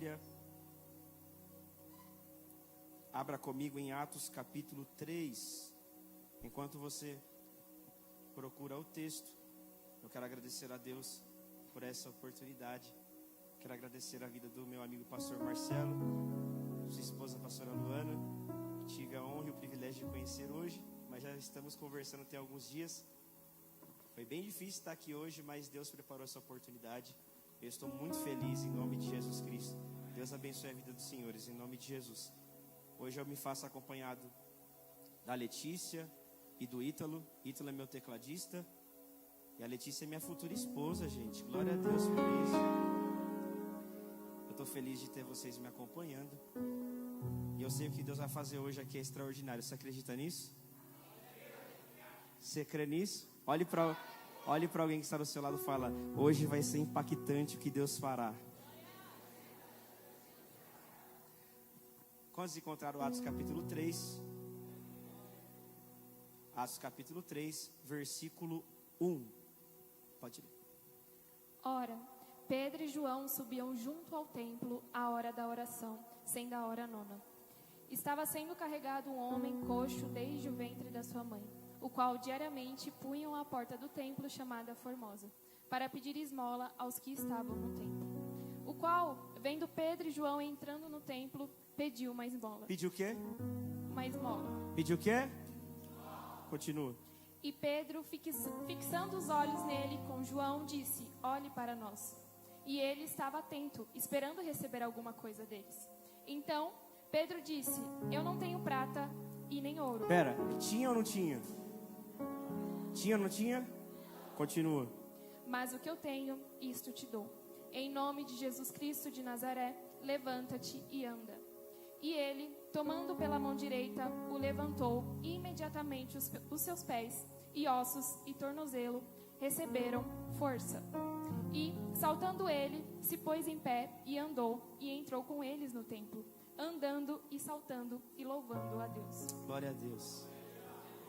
Bíblia, abra comigo em Atos capítulo 3. Enquanto você procura o texto, eu quero agradecer a Deus por essa oportunidade. Quero agradecer a vida do meu amigo pastor Marcelo, sua esposa pastora Luana, que tive a honra e o privilégio de conhecer hoje, mas já estamos conversando tem alguns dias. Foi bem difícil estar aqui hoje, mas Deus preparou essa oportunidade. Eu estou muito feliz em nome de Jesus Cristo. Deus abençoe a vida dos senhores, em nome de Jesus. Hoje eu me faço acompanhado da Letícia e do Ítalo. Ítalo é meu tecladista e a Letícia é minha futura esposa, gente. Glória a Deus por isso. Eu estou feliz de ter vocês me acompanhando. E eu sei o que Deus vai fazer hoje aqui é extraordinário. Você acredita nisso? Você crê nisso? Olhe para alguém que está do seu lado e fala: hoje vai ser impactante o que Deus fará. Quantos encontraram Atos capítulo 3? Atos capítulo 3, versículo 1. Pode ler. Ora, Pedro e João subiam junto ao templo à hora da oração, sendo a hora 9. Estava sendo carregado um homem coxo desde o ventre da sua mãe, o qual diariamente punham à porta do templo chamada Formosa, para pedir esmola aos que estavam no templo. O qual, vendo Pedro e João entrando no templo, pediu uma esmola. Pediu o quê? Uma esmola. Pediu o quê? Continua. E Pedro, fixando os olhos nele com João, disse: olhe para nós. E ele estava atento, esperando receber alguma coisa deles. Então, Pedro disse: eu não tenho prata e nem ouro. Pera, tinha ou não tinha? Tinha ou não tinha? Continua. Mas o que eu tenho, isto te dou. Em nome de Jesus Cristo de Nazaré, levanta-te e anda. E ele, tomando pela mão direita, o levantou, e imediatamente os seus pés, e ossos, e tornozelo, receberam força. E, saltando ele, se pôs em pé, e andou, e entrou com eles no templo, andando e saltando, e louvando a Deus. Glória a Deus.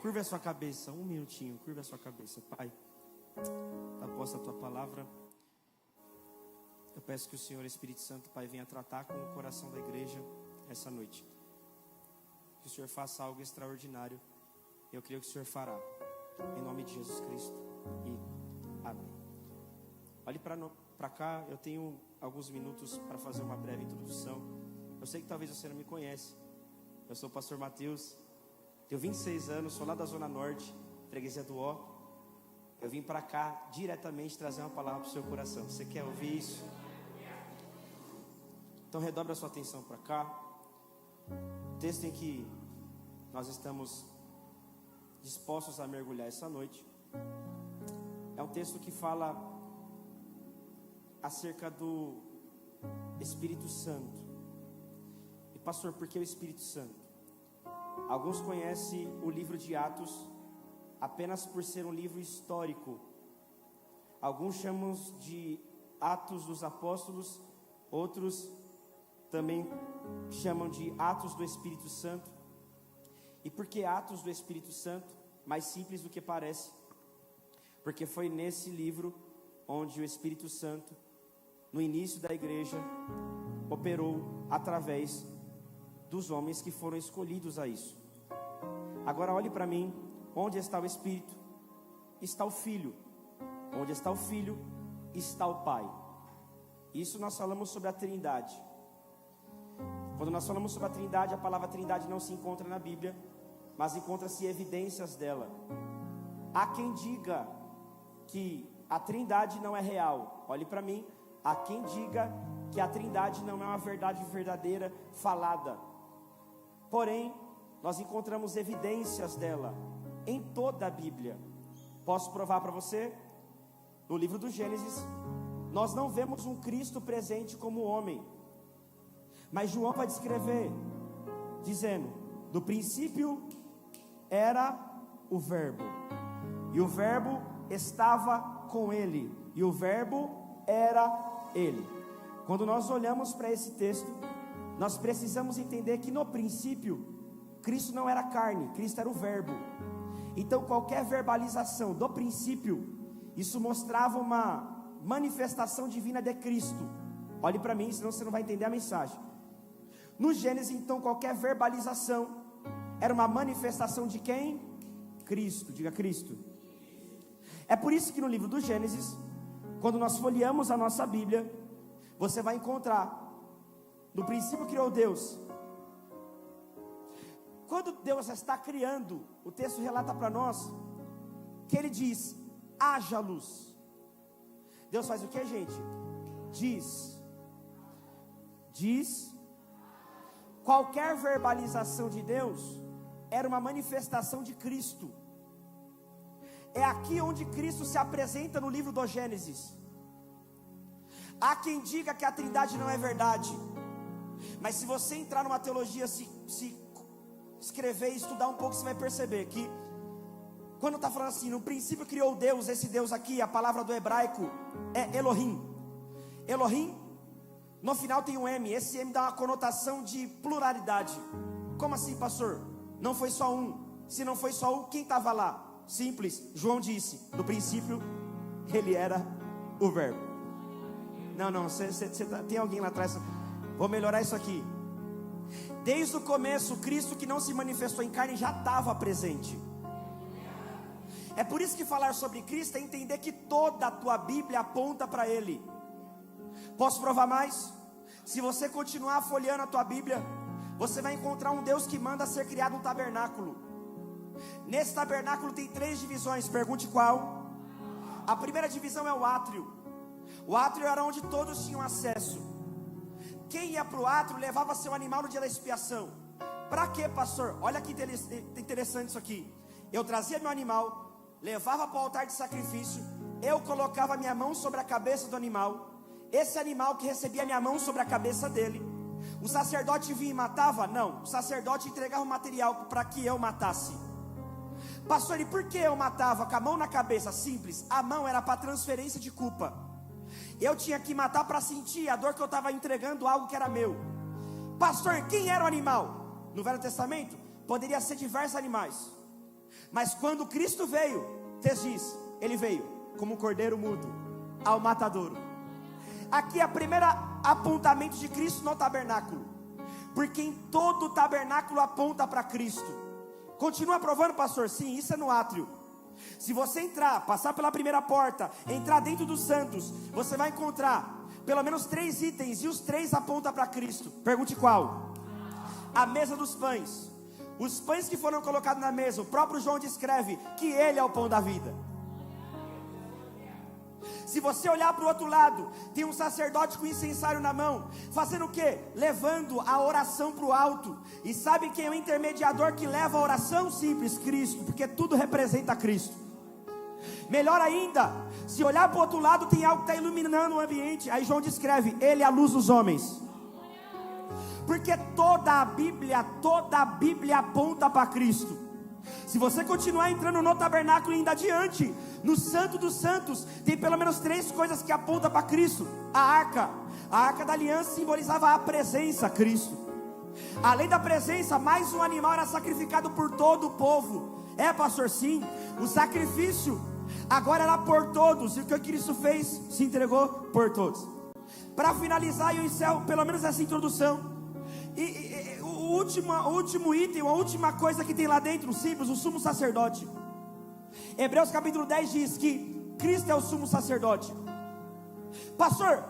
Curva a sua cabeça, um minutinho, curva a sua cabeça. Pai, após a tua palavra, eu peço que o Senhor Espírito Santo, Pai, venha tratar com o coração da igreja essa noite. Que o Senhor faça algo extraordinário. Eu creio que o Senhor fará. Em nome de Jesus Cristo. E amém. Olhe para cá. Eu tenho alguns minutos para fazer uma breve introdução. Eu sei que talvez você não me conhece. Eu sou o pastor Mateus. Tenho 26 anos. Sou lá da Zona Norte, freguesia do Ó. Eu vim para cá diretamente trazer uma palavra para o seu coração. Você quer ouvir isso? Então redobra a sua atenção para cá. O texto em que nós estamos dispostos a mergulhar essa noite é um texto que fala acerca do Espírito Santo. E pastor, por que o Espírito Santo? Alguns conhecem o livro de Atos apenas por ser um livro histórico. Alguns chamam de Atos dos Apóstolos, outros também chamam de Atos do Espírito Santo. E por que Atos do Espírito Santo? Mais simples do que parece, porque foi nesse livro onde o Espírito Santo, no início da igreja, operou através dos homens que foram escolhidos a isso. Agora olhe para mim. Onde está o Espírito? Está o Filho. Onde está o Filho? Está o Pai. Isso nós falamos sobre a Trindade. Quando nós falamos sobre a Trindade, a palavra Trindade não se encontra na Bíblia, mas encontra-se evidências dela. Há quem diga que a Trindade não é real. Olhe para mim. Há quem diga que a Trindade não é uma verdade verdadeira falada. Porém, nós encontramos evidências dela em toda a Bíblia. Posso provar para você? No livro do Gênesis, nós não vemos um Cristo presente como homem, mas João vai descrever, dizendo: do princípio era o Verbo, e o Verbo estava com ele, e o Verbo era ele. Quando nós olhamos para esse texto, nós precisamos entender que no princípio Cristo não era carne, Cristo era o Verbo. Então qualquer verbalização do princípio, isso mostrava uma manifestação divina de Cristo. Olhe para mim, senão você não vai entender a mensagem. No Gênesis, então, qualquer verbalização era uma manifestação de quem? Cristo. Diga Cristo. É por isso que no livro do Gênesis, quando nós folheamos a nossa Bíblia, você vai encontrar, no princípio criou Deus. Quando Deus está criando, o texto relata para nós que Ele diz: haja luz. Deus faz o que, gente? Diz. Qualquer verbalização de Deus era uma manifestação de Cristo. É aqui onde Cristo se apresenta no livro do Gênesis. Há quem diga que a Trindade não é verdade, mas se você entrar numa teologia, se escrever e estudar um pouco, você vai perceber que quando está falando assim, no princípio criou Deus, esse Deus aqui, a palavra do hebraico é Elohim. Elohim, no final tem um M, esse M dá uma conotação de pluralidade. Como assim, pastor? Não foi só um. Se não foi só um, quem estava lá? Simples, João disse, no princípio ele era o verbo. Não, tem alguém lá atrás. Vou melhorar isso aqui. Desde o começo, Cristo que não se manifestou em carne já estava presente. É por isso que falar sobre Cristo é entender que toda a tua Bíblia aponta para Ele. Posso provar mais? Se você continuar folheando a tua Bíblia, você vai encontrar um Deus que manda ser criado um tabernáculo. Nesse tabernáculo tem 3 divisões, pergunte qual? A primeira divisão é o átrio. O átrio era onde todos tinham acesso. Quem ia para o átrio levava seu animal no dia da expiação. Para quê, pastor? Olha que interessante isso aqui. Eu trazia meu animal, levava para o altar de sacrifício, eu colocava minha mão sobre a cabeça do animal, esse animal que recebia minha mão sobre a cabeça dele. O sacerdote vinha e matava? Não, o sacerdote entregava o material para que eu matasse. Pastor, e por que eu matava com a mão na cabeça? Simples, a mão era para transferência de culpa. Eu tinha que matar para sentir a dor que eu estava entregando algo que era meu. Pastor, quem era o animal? No Velho Testamento, poderia ser diversos animais. Mas quando Cristo veio, texto diz, Ele veio como um cordeiro mudo ao matadouro. Aqui é o primeiro apontamento de Cristo no tabernáculo, porque em todo o tabernáculo aponta para Cristo. Continua provando, pastor? Sim, isso é no átrio. Se você entrar, passar pela primeira porta, entrar dentro dos santos, você vai encontrar pelo menos 3 itens, e os 3 apontam para Cristo. Pergunte qual? A mesa dos pães. Os pães que foram colocados na mesa, o próprio João descreve que Ele é o pão da vida. Se você olhar para o outro lado, tem um sacerdote com incensário na mão, fazendo o quê? Levando a oração para o alto. E sabe quem é o intermediador que leva a oração? Simples, Cristo, porque tudo representa Cristo. Melhor ainda, se olhar para o outro lado, tem algo que está iluminando o ambiente. Aí João descreve, Ele é a luz dos homens. Porque toda a Bíblia aponta para Cristo. Se você continuar entrando no tabernáculo e ainda adiante, no Santo dos Santos, tem pelo menos 3 coisas que apontam para Cristo. A arca da aliança simbolizava a presença, Cristo. Além da presença, mais um animal era sacrificado por todo o povo. É, pastor, sim. O sacrifício agora era por todos. E o que Cristo fez? Se entregou por todos. Para finalizar, eu encerro pelo menos essa introdução. O último item, a última coisa que tem lá dentro, simples, o sumo sacerdote. Hebreus capítulo 10 diz que Cristo é o sumo sacerdote. Pastor,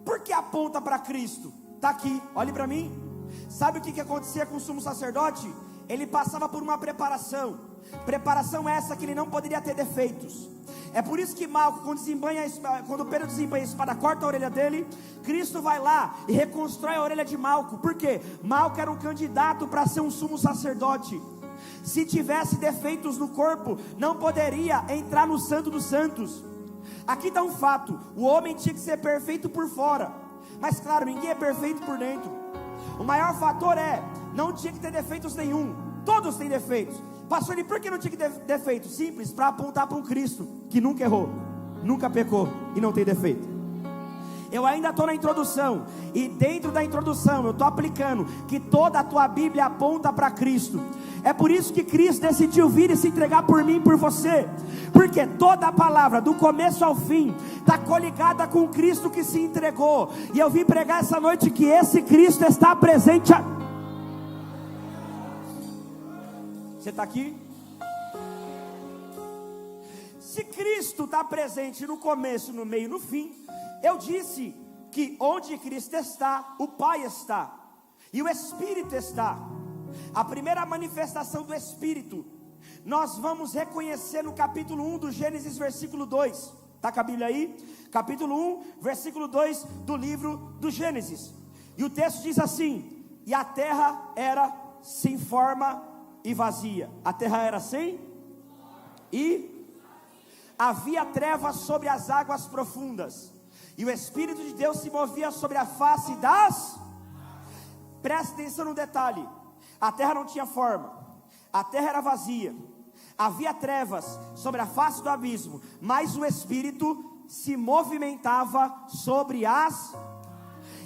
por que aponta para Cristo? Está aqui, olhe para mim. Sabe o que acontecia com o sumo sacerdote? Ele passava por uma preparação essa que ele não poderia ter defeitos. É por isso que Malco, quando Pedro desembanha a espada, corta a orelha dele, Cristo vai lá e reconstrói a orelha de Malco. Por quê? Malco era um candidato para ser um sumo sacerdote. Se tivesse defeitos no corpo, não poderia entrar no Santo dos Santos. Aqui está um fato: o homem tinha que ser perfeito por fora, mas claro, ninguém é perfeito por dentro. O maior fator não tinha que ter defeitos nenhum. Todos têm defeitos. Pastor, e por que não tinha que ter defeitos? Simples, para apontar para um Cristo que nunca errou, nunca pecou e não tem defeito. Eu ainda estou na introdução, e dentro da introdução eu estou aplicando que toda a tua Bíblia aponta para Cristo. É por isso que Cristo decidiu vir e se entregar por mim e por você, porque toda a palavra, do começo ao fim, está coligada com o Cristo que se entregou. E eu vim pregar essa noite que esse Cristo está presente. Você está aqui? Se Cristo está presente no começo, no meio e no fim, eu disse que onde Cristo está, o Pai está, e o Espírito está. A primeira manifestação do Espírito nós vamos reconhecer no capítulo 1 do Gênesis, versículo 2. Está com a Bíblia aí? Capítulo 1, versículo 2 do livro do Gênesis. E o texto diz assim: e a terra era sem forma e vazia. A terra era sem e havia trevas sobre as águas profundas, e o Espírito de Deus se movia sobre a face das... Presta atenção no detalhe: a terra não tinha forma, a terra era vazia, havia trevas sobre a face do abismo, mas o Espírito se movimentava sobre as...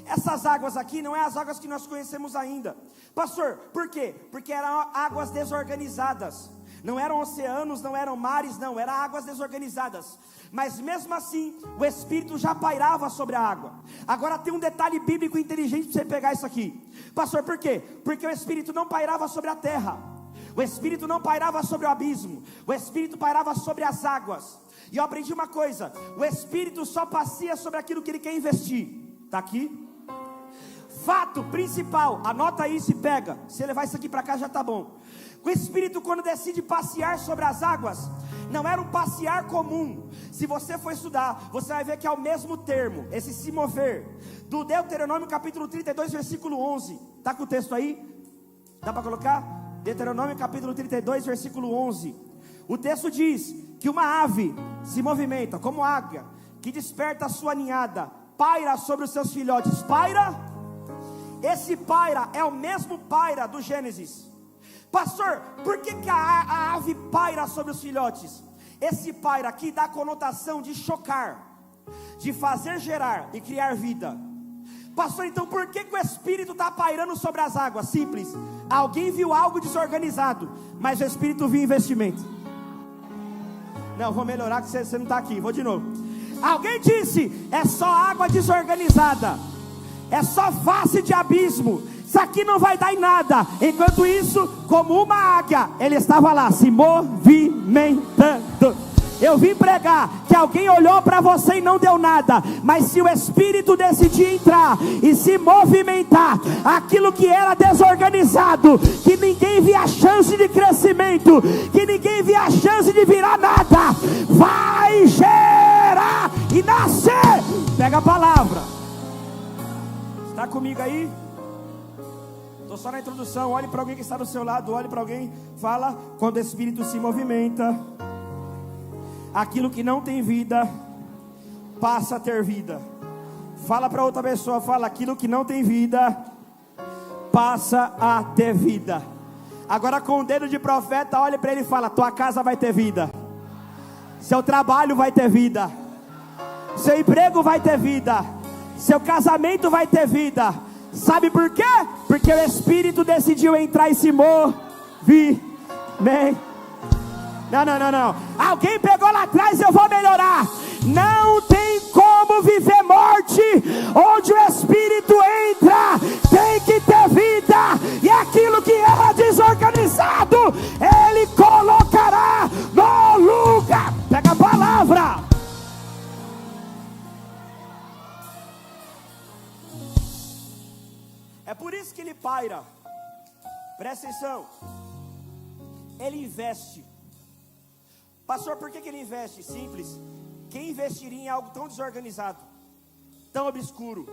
Essas águas aqui não é as águas que nós conhecemos ainda. Pastor, por quê? Porque eram águas desorganizadas. Não eram oceanos, não eram mares, não, eram águas desorganizadas. Mas mesmo assim, o Espírito já pairava sobre a água. Agora tem um detalhe bíblico inteligente para você pegar isso aqui. Pastor, por quê? Porque o Espírito não pairava sobre a terra, o Espírito não pairava sobre o abismo, o Espírito pairava sobre as águas. E eu aprendi uma coisa: o Espírito só passeia sobre aquilo que ele quer investir. Está aqui? Fato principal, anota aí, se pega. Se levar isso aqui para cá já está bom. O Espírito, quando decide passear sobre as águas, não era um passear comum. Se você for estudar, você vai ver que é o mesmo termo, esse se mover, do Deuteronômio capítulo 32, versículo 11. Está com o texto aí? Dá para colocar? Deuteronômio capítulo 32, versículo 11. O texto diz que uma ave se movimenta como águia, que desperta a sua ninhada, paira sobre os seus filhotes. Paira? Esse paira é o mesmo paira do Gênesis. Pastor, por que a ave paira sobre os filhotes? Esse paira aqui dá a conotação de chocar, de fazer gerar e criar vida. Pastor, então por que o Espírito está pairando sobre as águas? Simples: alguém viu algo desorganizado, mas o Espírito viu investimento. Não, vou melhorar que você não está aqui, vou de novo. Alguém disse: é só água desorganizada, é só face de abismo, isso aqui não vai dar em nada. Enquanto isso, como uma águia, ele estava lá se movimentando. Eu vim pregar que alguém olhou para você e não deu nada, mas se o Espírito decidir entrar e se movimentar, aquilo que era desorganizado, que ninguém via chance de crescimento, que ninguém via chance de virar nada, vai gerar e nascer. Pega a palavra. Está comigo aí? Estou só na introdução. Olhe para alguém que está do seu lado, olhe para alguém, fala: quando o Espírito se movimenta, aquilo que não tem vida passa a ter vida. Fala para outra pessoa, fala: aquilo que não tem vida passa a ter vida. Agora com o dedo de profeta, olhe para ele e fala: tua casa vai ter vida, seu trabalho vai ter vida, seu emprego vai ter vida, seu casamento vai ter vida. Sabe por quê? Porque o Espírito decidiu entrar e se movimentar. Não. Alguém pegou lá atrás, eu vou melhorar. Não tem como viver morte. Onde o Espírito entra, tem que ter vida. E aquilo que era desorganizado, Ele colocará no lugar. Pega a palavra. É por isso que ele paira. Presta atenção. Ele investe. Pastor, por que ele investe? Simples: quem investiria em algo tão desorganizado, tão obscuro,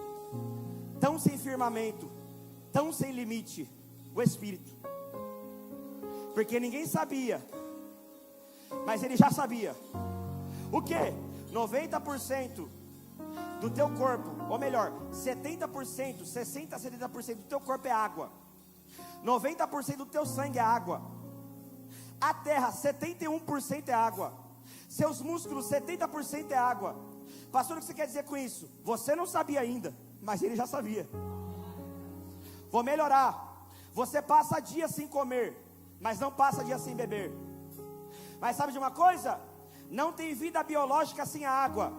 tão sem firmamento, tão sem limite? O Espírito. Porque ninguém sabia, mas ele já sabia. O que? 90% do teu corpo, ou melhor, 70%, 60% a 70% do teu corpo é água. 90% do teu sangue é água. A terra, 71% é água. Seus músculos, 70% é água. Pastor, o que você quer dizer com isso? Você não sabia ainda, mas ele já sabia. Vou melhorar. Você passa dias sem comer, mas não passa dia sem beber. Mas sabe de uma coisa? Não tem vida biológica sem a água.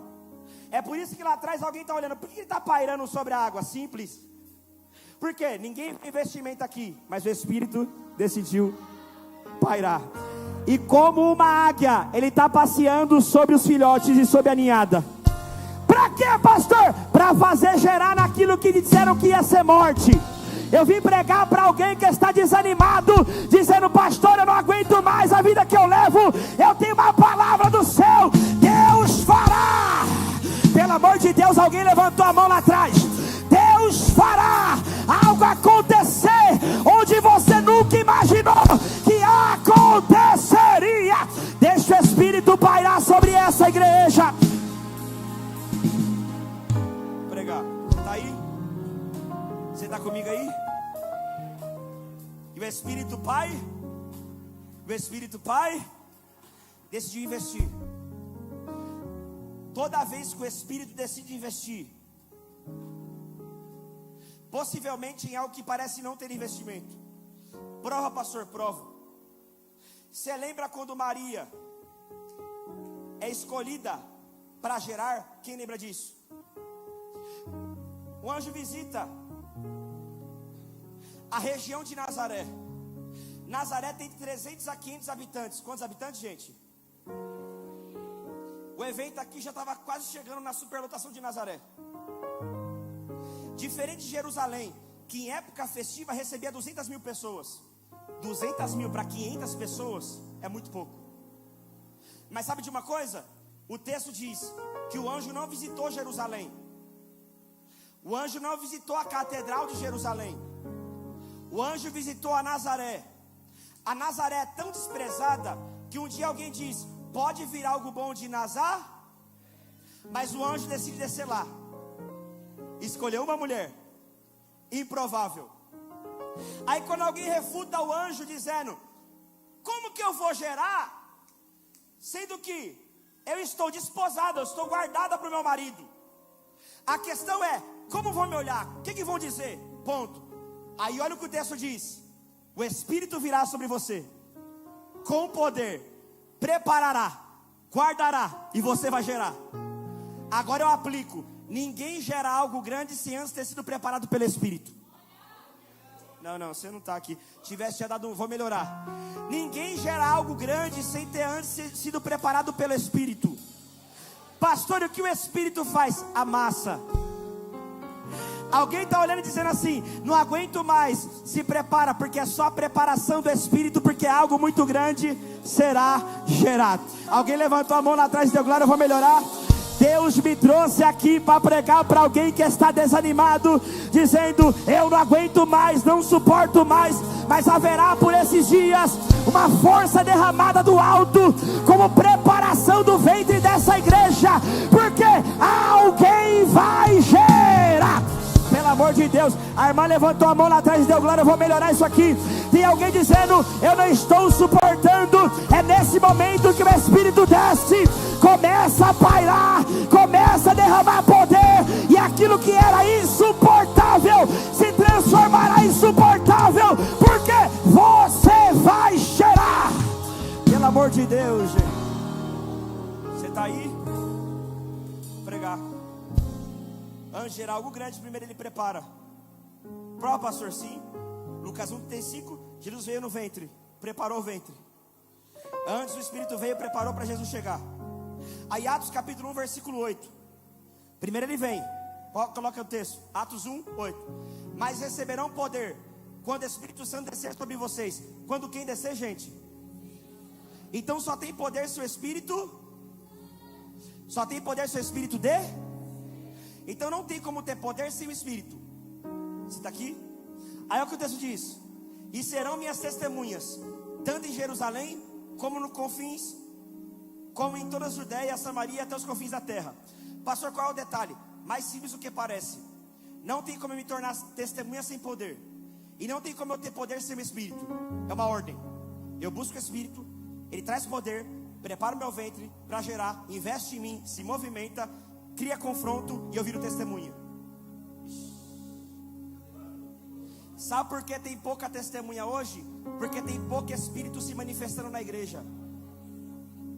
É por isso que lá atrás alguém está olhando. Por que ele está pairando sobre a água? Simples. Por quê? Ninguém tem investimento aqui, mas o Espírito decidiu pairar. E como uma águia, ele está passeando sobre os filhotes e sobre a ninhada. Para quê, pastor? Para fazer gerar naquilo que disseram que ia ser morte. Eu vim pregar para alguém que está desanimado, dizendo: pastor, eu não aguento mais a vida que eu levo. Eu tenho uma palavra do céu. Deus fará. Pelo amor de Deus, alguém levantou a mão lá atrás. Deus fará algo acontecer onde você nunca imaginou que aconteceria. Deixa o Espírito pairar sobre essa igreja. Pregar, tá aí? Você tá comigo aí? E o Espírito Pai decidiu investir. Toda vez que o Espírito decide investir, possivelmente em algo que parece não ter investimento. Prova, pastor, prova. Você lembra quando Maria é escolhida para gerar? Quem lembra disso? O anjo visita a região de Nazaré. Nazaré tem 300 a 500 habitantes. Quantos habitantes, gente? O evento aqui já estava quase chegando na superlotação de Nazaré. Diferente de Jerusalém, que em época festiva recebia 200 mil pessoas. 200 mil para 500 pessoas é muito pouco. Mas sabe de uma coisa? O texto diz que o anjo não visitou Jerusalém. O anjo não visitou a catedral de Jerusalém. O anjo visitou a Nazaré. A Nazaré é tão desprezada que um dia alguém diz: pode vir algo bom de Nazaré? Mas o anjo decide descer lá. Escolheu uma mulher improvável. Aí quando alguém refuta o anjo dizendo: como que eu vou gerar, sendo que eu estou desposada, eu estou guardada para o meu marido? A questão é: como vão me olhar? O que vão dizer? Ponto. Aí olha o que o texto diz: o Espírito virá sobre você com poder, preparará, guardará, e você vai gerar. Agora eu aplico: ninguém gera algo grande sem antes ter sido preparado pelo Espírito. Não, você não está aqui. Tivesse já dado vou melhorar. Ninguém gera algo grande sem ter antes sido preparado pelo Espírito. Pastor, o que o Espírito faz? Amassa. Alguém está olhando e dizendo assim: não aguento mais. Se prepara, porque é só a preparação do Espírito, porque algo muito grande será gerado. Alguém levantou a mão lá atrás e deu glória, eu vou melhorar. Deus me trouxe aqui para pregar para alguém que está desanimado, dizendo: eu não aguento mais, não suporto mais. Mas haverá por esses dias uma força derramada do alto, como preparação do ventre dessa igreja, porque alguém vai gerar. Pelo amor de Deus, a irmã levantou a mão lá atrás e deu glória, eu vou melhorar isso aqui. Tem alguém dizendo: eu não estou suportando. É nesse momento que o Espírito desce, começa a pairar, começa a derramar poder, e aquilo que era insuportável se transformará em suportável, porque você vai gerar. Pelo amor de Deus, gente. Você está aí? Vou pregar. Antes de gerar algo grande, primeiro ele prepara. Prova, pastor, sim. Lucas 1:35, Jesus veio no ventre, preparou o ventre. Antes o Espírito veio e preparou para Jesus chegar. Aí Atos capítulo 1, versículo 8. Primeiro ele vem, coloca o texto, Atos 1, 8. Mas receberão poder quando o Espírito Santo descer sobre vocês. Quando quem descer, gente? Então só tem poder se o Espírito. Só tem poder se o Espírito Então não tem como ter poder sem o Espírito. Você está aqui? Aí é o que o texto diz: e serão minhas testemunhas, tanto em Jerusalém, como no confins, como em toda a Judéia, Samaria, até os confins da terra. Pastor, qual é o detalhe? Mais simples do que parece. Não tem como eu me tornar testemunha sem poder, e não tem como eu ter poder sem o Espírito. É uma ordem. Eu busco o Espírito, ele traz poder, prepara o meu ventre para gerar, investe em mim, se movimenta, cria confronto, e eu viro testemunha. Sabe por que tem pouca testemunha hoje? Porque tem pouco espírito se manifestando na igreja.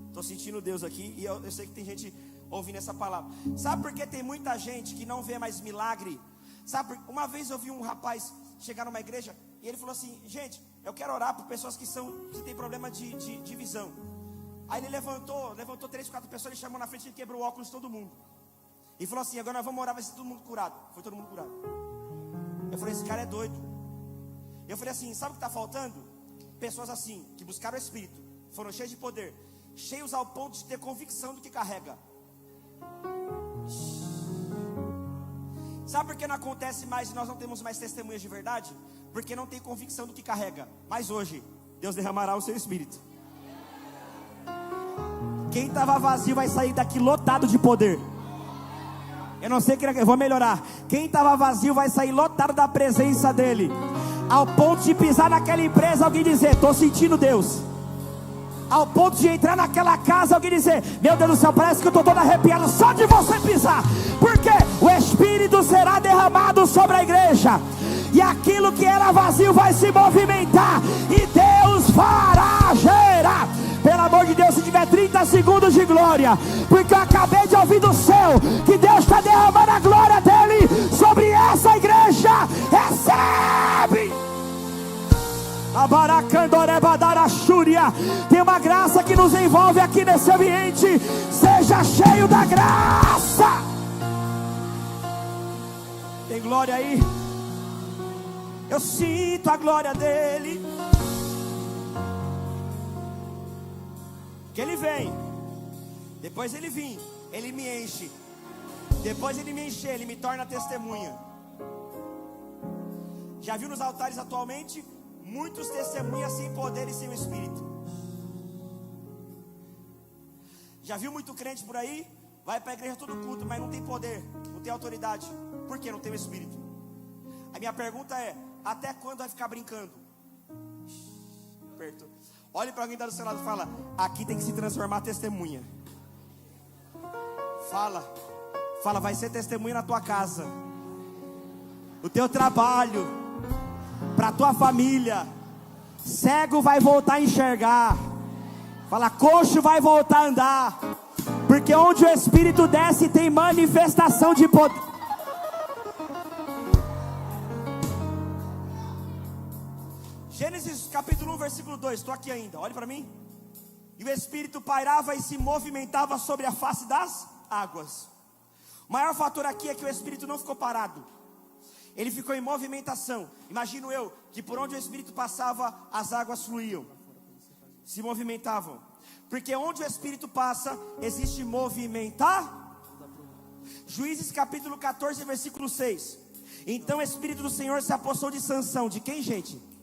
Estou sentindo Deus aqui, e eu sei que tem gente ouvindo essa palavra. Sabe por que tem muita gente que não vê mais milagre? Sabe, uma vez eu vi um rapaz chegar numa igreja e ele falou assim: gente, eu quero orar por pessoas que têm problema de visão. Aí ele levantou 3, 4 pessoas, ele chamou na frente e quebrou o óculos de todo mundo. E falou assim: agora nós vamos orar, vai ser todo mundo curado. Foi todo mundo curado. Eu falei: esse cara é doido. Eu falei assim: sabe o que está faltando? Pessoas assim, que buscaram o Espírito, foram cheios de poder, cheios ao ponto de ter convicção do que carrega. Sabe por que não acontece mais e nós não temos mais testemunhas de verdade? Porque não tem convicção do que carrega. Mas hoje, Deus derramará o seu Espírito. Quem estava vazio vai sair daqui lotado de poder. Eu não sei, eu vou melhorar. Quem estava vazio vai sair lotado da presença dele, ao ponto de pisar naquela empresa, alguém dizer: estou sentindo Deus. Ao ponto de entrar naquela casa, alguém dizer: meu Deus do céu, parece que eu estou todo arrepiado só de você pisar. Porque o Espírito será derramado sobre a igreja, e aquilo que era vazio vai se movimentar, e Deus fará gerar. Pelo amor de Deus, se tiver 30 segundos de glória, porque eu acabei de ouvir do céu que Deus está derramando a glória dele sobre essa igreja. Recebe! Tem uma graça que nos envolve aqui nesse ambiente. Seja cheio da graça. Tem glória aí? Eu sinto a glória dele. Que ele vem, depois ele vem, ele me enche, depois ele me encher, ele me torna testemunha. Já viu nos altares atualmente muitos testemunhas sem poder e sem o Espírito? Já viu muito crente por aí? Vai para a igreja todo culto, mas não tem poder, não tem autoridade. Por que não tem o Espírito? A minha pergunta é: até quando vai ficar brincando? Perto. Olhe para alguém que está do seu lado e fala: aqui tem que se transformar testemunha. Fala, vai ser testemunha na tua casa, no teu trabalho, para a tua família. Cego vai voltar a enxergar. Fala, coxo vai voltar a andar. Porque onde o Espírito desce tem manifestação de poder. Gênesis capítulo 1, versículo 2, estou aqui ainda, olhe para mim. E o Espírito pairava e se movimentava sobre a face das águas. O maior fator aqui é que o Espírito não ficou parado, ele ficou em movimentação. Imagino eu que por onde o Espírito passava, as águas fluíam, se movimentavam. Porque onde o Espírito passa, existe movimentar. Juízes capítulo 14, versículo 6. Então o Espírito do Senhor se apossou de Sansão. De quem, gente?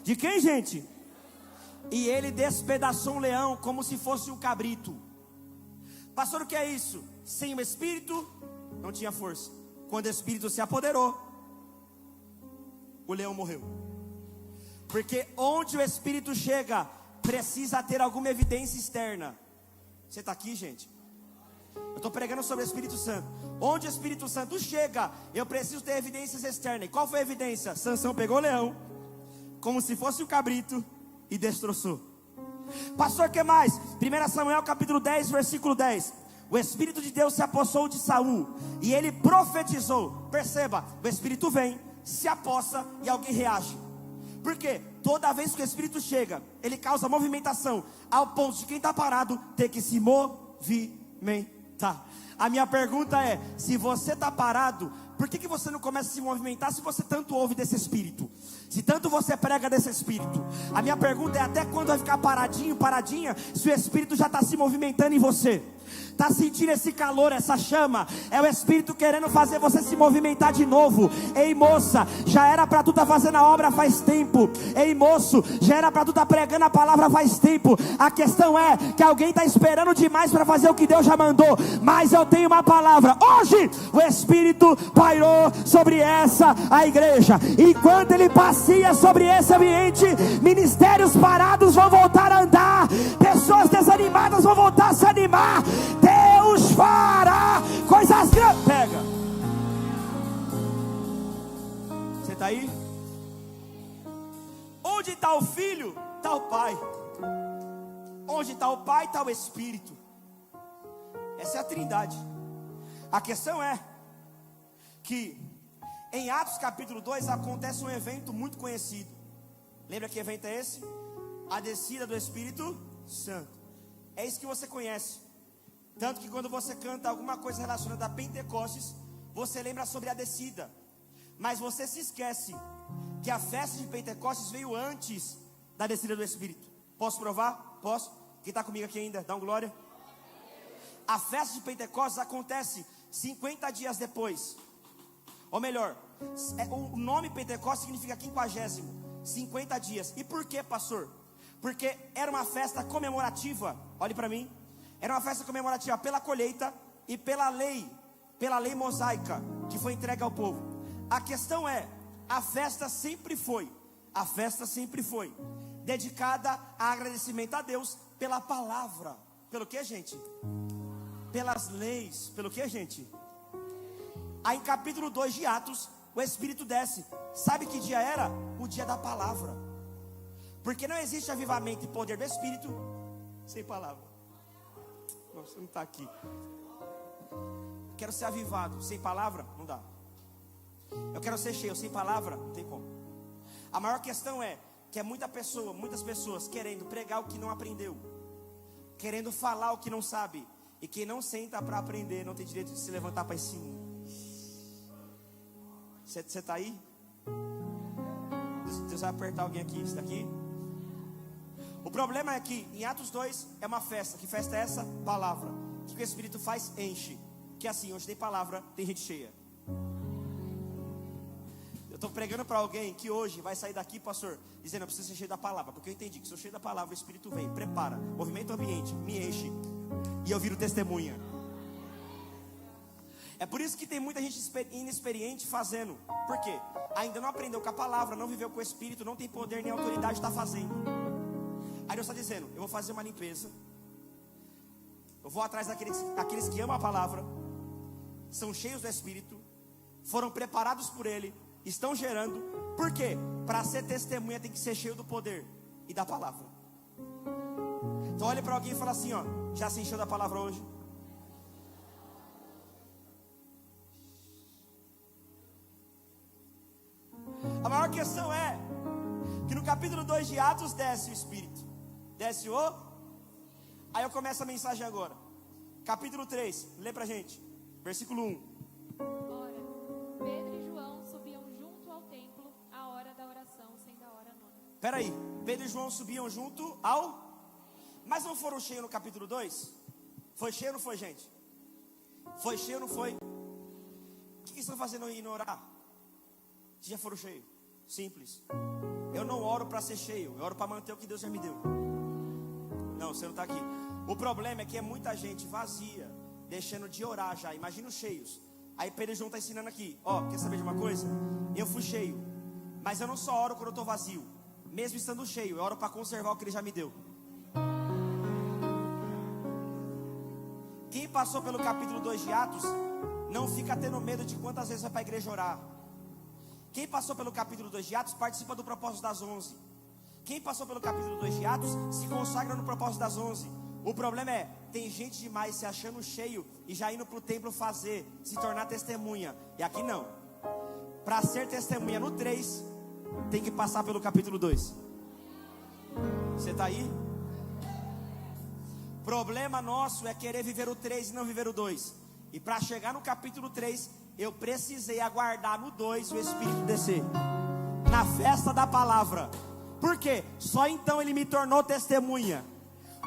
De quem, gente? E ele despedaçou um leão como se fosse um cabrito. Pastor, o que é isso? Sem o Espírito não tinha força. Quando o Espírito se apoderou, o leão morreu. Porque onde o Espírito chega, precisa ter alguma evidência externa. Você está aqui, gente? Eu estou pregando sobre o Espírito Santo. Onde o Espírito Santo chega, eu preciso ter evidências externas. E qual foi a evidência? Sansão pegou o leão como se fosse um cabrito e destroçou. Pastor, o que mais? 1 Samuel capítulo 10, versículo 10. O Espírito de Deus se apossou de Saul e ele profetizou. Perceba, o Espírito vem, se apossa e alguém reage. Por quê? Toda vez que o Espírito chega, ele causa movimentação, ao ponto de quem está parado ter que se movimentar. A minha pergunta é: se você está parado, por que você não começa a se movimentar se você tanto ouve desse Espírito? Se tanto você prega desse Espírito? A minha pergunta é: até quando vai ficar paradinho, paradinha, se o Espírito já está se movimentando em você? Está sentindo esse calor, essa chama? É o Espírito querendo fazer você se movimentar de novo. Ei moça, já era para tu estar fazendo a obra faz tempo. Ei moço, já era para tu estar pregando a palavra faz tempo. A questão é que alguém está esperando demais para fazer o que Deus já mandou. Mas eu tenho uma palavra. Hoje o Espírito pairou sobre a igreja. Enquanto ele passeia sobre esse ambiente, ministérios parados vão voltar a andar, pessoas desanimadas vão voltar a se animar. Deus fará coisas grandes. Pega. Você está aí? onde está o Filho, está o Pai. Onde está o Pai, está o Espírito. Essa é a Trindade. A questão é que em Atos capítulo 2 acontece um evento muito conhecido. Lembra que evento é esse? A descida do Espírito Santo. É isso que você conhece. Tanto que quando você canta alguma coisa relacionada a Pentecostes, você lembra sobre a descida. Mas você se esquece que a festa de Pentecostes veio antes da descida do Espírito. Posso provar? Posso? Quem está comigo aqui ainda? Dá um glória. A festa de Pentecostes acontece 50 dias depois. Ou melhor, o nome Pentecostes significa 50º, 50 dias. E por que, pastor? Porque era uma festa comemorativa. Olhe para mim. Era uma festa comemorativa pela colheita e pela lei mosaica que foi entregue ao povo. A questão é, a festa sempre foi dedicada a agradecimento a Deus pela palavra. Pelo que, gente? Pelas leis. Pelo que, gente? Aí em capítulo 2 de Atos, o Espírito desce. Sabe que dia era? O dia da palavra. Porque não existe avivamento e poder do Espírito sem palavra. Nossa, não está aqui. Quero ser avivado sem palavra? Não dá. Eu quero ser cheio sem palavra? Não tem como. A maior questão é que é muitas pessoas querendo pregar o que não aprendeu, querendo falar o que não sabe. E quem não senta para aprender não tem direito de se levantar para ensinar. Você está aí? Deus vai apertar alguém aqui. Está aqui? O problema é que em Atos 2 é uma festa. Que festa é essa? Palavra. O que o Espírito faz? Enche. Que assim, onde tem palavra, tem gente cheia. Eu estou pregando para alguém que hoje vai sair daqui, pastor, dizendo: eu preciso ser cheio da palavra. Porque eu entendi que se eu cheio da palavra, o Espírito vem, prepara, movimenta o ambiente, me enche, e eu viro testemunha. É por isso que tem muita gente inexperiente fazendo. Por quê? Ainda não aprendeu com a palavra, não viveu com o Espírito, não tem poder nem autoridade, está fazendo. Aí Deus está dizendo: eu vou fazer uma limpeza. Eu vou atrás daqueles que amam a palavra, são cheios do Espírito, foram preparados por Ele, estão gerando. Por quê? Para ser testemunha tem que ser cheio do poder e da palavra. Então olhe para alguém e fala assim: ó, já se encheu da palavra hoje? A maior questão é que no capítulo 2 de Atos desce o Espírito. Desce o... Aí eu começo a mensagem agora. Capítulo 3, lê pra gente. Versículo 1. Ora, Pedro e João subiam junto ao templo à hora da oração, sendo a hora nona. Peraí, Pedro e João subiam junto ao... Mas não foram cheios no capítulo 2? Foi cheio ou não foi, gente? Foi cheio ou não foi? O que estão fazendo indo orar? Se já foram cheios? Simples. Eu não oro para ser cheio, eu oro para manter o que Deus já me deu. Não, você não está aqui. O problema é que é muita gente vazia, deixando de orar já. Imagina os cheios. Aí Pedro e João está ensinando aqui. Ó, quer saber de uma coisa? Eu fui cheio, mas eu não só oro quando eu estou vazio. Mesmo estando cheio, eu oro para conservar o que Ele já me deu. Quem passou pelo capítulo 2 de Atos não fica tendo medo de quantas vezes vai para a igreja orar. Quem passou pelo capítulo 2 de Atos participa do propósito das 11. Quem passou pelo capítulo 2 de Atos se consagra no propósito das 11. O problema é, tem gente demais se achando cheio e já indo para o templo fazer, se tornar testemunha. E aqui não. Para ser testemunha no 3, tem que passar pelo capítulo 2. Você está aí? Problema nosso é querer viver o 3 e não viver o 2. E para chegar no capítulo 3, eu precisei aguardar no 2 o Espírito descer. Na festa da palavra. Por quê? Só então Ele me tornou testemunha.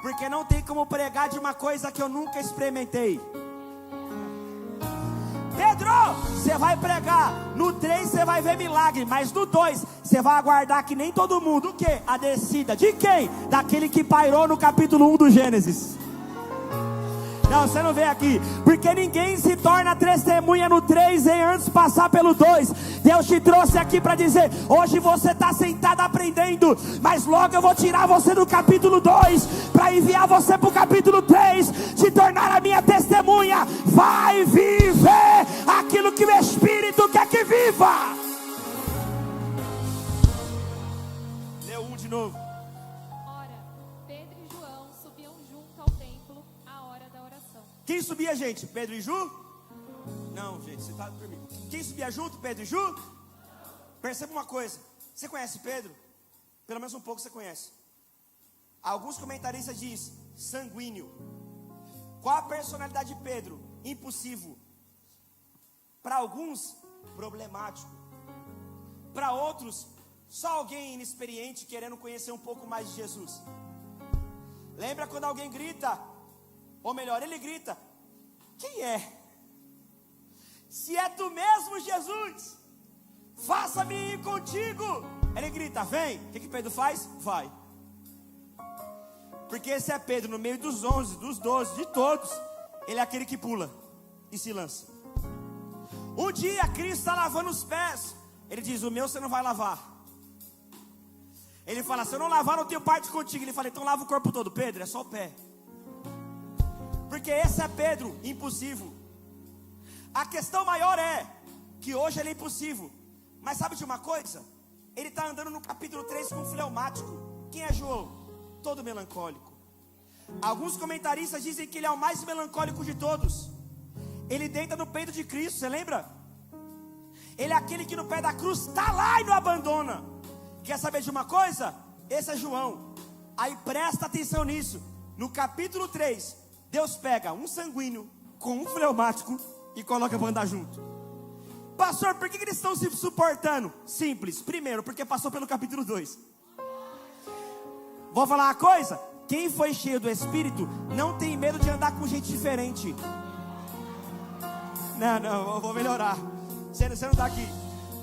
Porque não tem como pregar de uma coisa que eu nunca experimentei. Pedro, você vai pregar. No 3 você vai ver milagre. Mas no 2 você vai aguardar que nem todo mundo. O quê? A descida. De quem? Daquele que pairou no capítulo 1 do Gênesis. Não, você não vem aqui. Porque ninguém se torna testemunha no 3 sem antes passar pelo 2. Deus te trouxe aqui para dizer: hoje você está sentado aprendendo, mas logo eu vou tirar você do capítulo 2 para enviar você para o capítulo 3, te tornar a minha testemunha. Vai viver aquilo que o Espírito quer que viva. Lê o de novo. Ora, Pedro e João subiam junto ao templo à hora da oração. Quem subia, gente? Pedro e Ju? Não, gente, você está dormindo. Quem subia junto? Pedro e Ju? Perceba uma coisa. Você conhece Pedro? Pelo menos um pouco você conhece. Alguns comentaristas dizem sanguíneo. Qual a personalidade de Pedro? Impulsivo. Para alguns, problemático. Para outros, só alguém inexperiente querendo conhecer um pouco mais de Jesus. Lembra quando alguém grita? Ou melhor, ele grita: quem é? Se é tu mesmo, Jesus, faça-me ir contigo. Ele grita: vem. O que Pedro faz? Vai. Porque esse é Pedro, no meio dos 11, dos 12, de todos, ele é aquele que pula e se lança. Um dia Cristo está lavando os pés. Ele diz: o meu você não vai lavar. Ele fala: se eu não lavar, não tenho parte contigo. Ele fala: então lava o corpo todo. Pedro, é só o pé. Porque esse é Pedro, impulsivo. A questão maior é que hoje ele é impulsivo. Mas sabe de uma coisa? Ele está andando no capítulo 3 com um fleumático. Quem é João? Todo melancólico. Alguns comentaristas dizem que ele é o mais melancólico de todos. Ele deita no peito de Cristo, você lembra? Ele é aquele que no pé da cruz está lá e não abandona. Quer saber de uma coisa? Esse é João. Aí presta atenção nisso. No capítulo 3, Deus pega um sanguíneo com um fleumático e coloca para andar junto. Pastor, por que eles estão se suportando? Simples. Primeiro, porque passou pelo capítulo 2. Vou falar uma coisa: quem foi cheio do Espírito não tem medo de andar com gente diferente. Não, eu vou melhorar. Você não está aqui.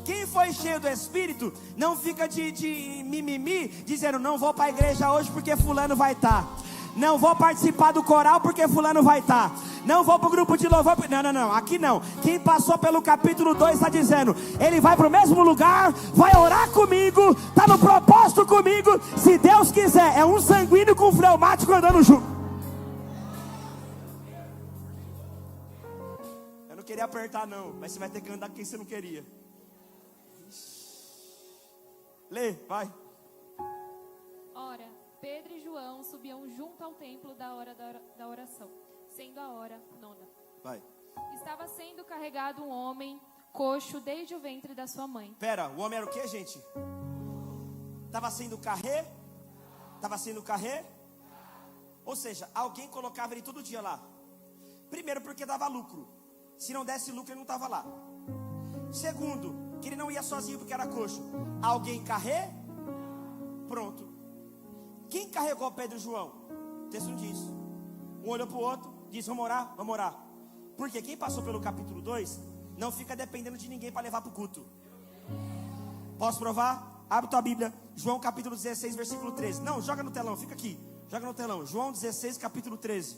Quem foi cheio do Espírito não fica de mimimi, dizendo: não vou para a igreja hoje porque fulano vai estar. Não vou participar do coral porque fulano vai estar. Não vou para o grupo de louvor. Não, aqui não. Quem passou pelo capítulo 2 está dizendo: ele vai para o mesmo lugar, vai orar comigo, está no propósito comigo. Se Deus quiser, é um sanguíneo com um fleumático andando junto. Eu não queria apertar não, mas você vai ter que andar com quem você não queria. Lê, vai. Ora, Pedro e João subiam junto ao templo da hora da oração, sendo a hora 9. Vai. Estava sendo carregado um homem coxo desde o ventre da sua mãe. Pera, o homem era o que, gente? Estava sendo carré? Ou seja, alguém colocava ele todo dia lá. Primeiro, porque dava lucro. Se não desse lucro, ele não estava lá. Segundo, que ele não ia sozinho porque era coxo. Alguém carré? Pronto. Quem carregou Pedro e João? O texto não diz. Um olhou para o outro, disse: vamos orar. Porque quem passou pelo capítulo 2 não fica dependendo de ninguém para levar para o culto. Posso provar? Abre tua Bíblia, João capítulo 16, versículo 13. Não, joga no telão, fica aqui. Joga no telão, João 16, capítulo 13.